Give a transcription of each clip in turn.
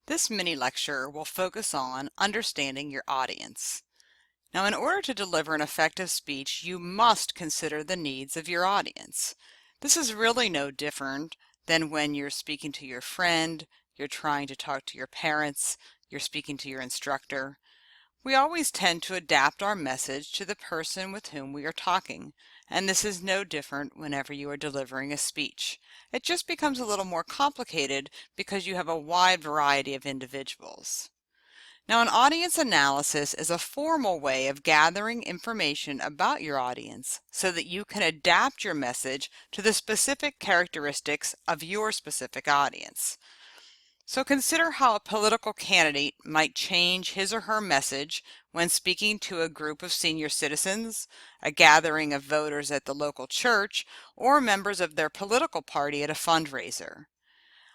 This mini lecture will focus on understanding your audience. Now, in order to deliver an effective speech, you must consider the needs of your audience. This is really no different than when you're speaking to your friend, you're trying to talk to your parents, you're speaking to your instructor. We always tend to adapt our message to the person with whom we are talking, and this is no different whenever you are delivering a speech. It just becomes a little more complicated because you have a wide variety of individuals. Now, an audience analysis is a formal way of gathering information about your audience so that you can adapt your message to the specific characteristics of your specific audience. So consider how a political candidate might change his or her message when speaking to a group of senior citizens, a gathering of voters at the local church, or members of their political party at a fundraiser.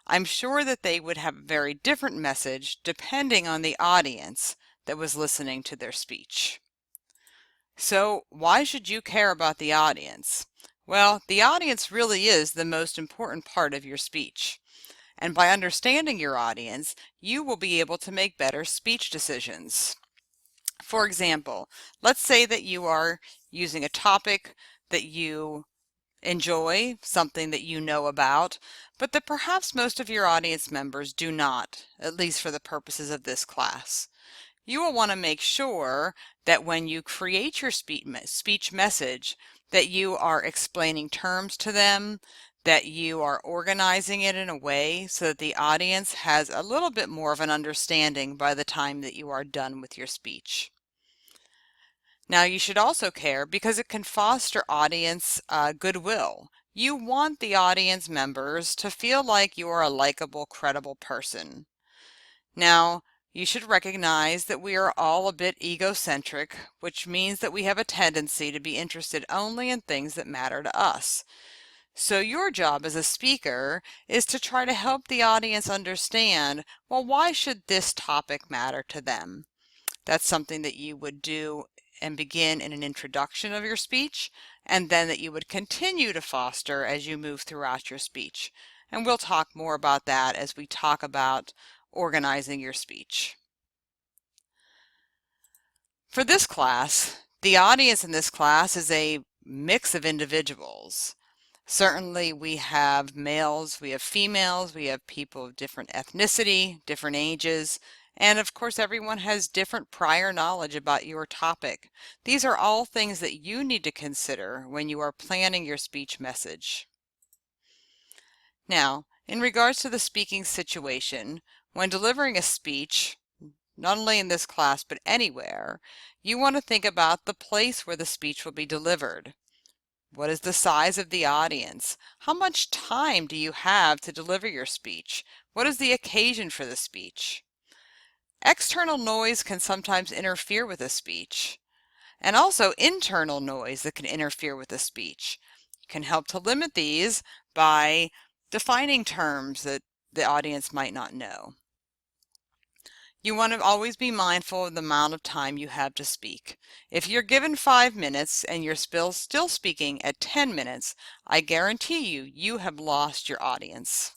I'm sure that they would have a very different message depending on the audience that was listening to their speech. So why should you care about the audience? Well, the audience really is the most important part of your speech. And by understanding your audience, you will be able to make better speech decisions. For example, let's say that you are using a topic that you enjoy, something that you know about, but that perhaps most of your audience members do not, at least for the purposes of this class. You will want to make sure that when you create your speech message, that you are explaining terms to them, that you are organizing it in a way so that the audience has a little bit more of an understanding by the time that you are done with your speech. Now, you should also care because it can foster audience goodwill. You want the audience members to feel like you are a likable, credible person. Now, you should recognize that we are all a bit egocentric, which means that we have a tendency to be interested only in things that matter to us. So your job as a speaker is to try to help the audience understand, well, why should this topic matter to them? That's something that you would do and begin in an introduction of your speech, and then that you would continue to foster as you move throughout your speech. And we'll talk more about that as we talk about organizing your speech. For this class, the audience in this class is a mix of individuals. Certainly we have males, we have females, we have people of different ethnicity, different ages, and of course everyone has different prior knowledge about your topic. These are all things that you need to consider when you are planning your speech message. Now, in regards to the speaking situation, when delivering a speech, not only in this class but anywhere, you want to think about the place where the speech will be delivered. What is the size of the audience? How much time do you have to deliver your speech? What is the occasion for the speech? External noise can sometimes interfere with a speech, and also internal noise that can interfere with a speech. You can help to limit these by defining terms that the audience might not know. You want to always be mindful of the amount of time you have to speak. If you're given 5 minutes and you're still speaking at 10 minutes, I guarantee you have lost your audience.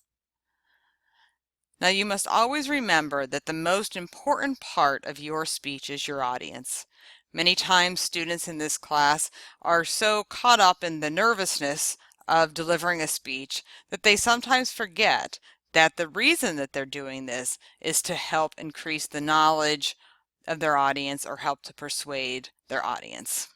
Now you must always remember that the most important part of your speech is your audience. Many times students in this class are so caught up in the nervousness of delivering a speech that they sometimes forget that the reason that they're doing this is to help increase the knowledge of their audience or help to persuade their audience.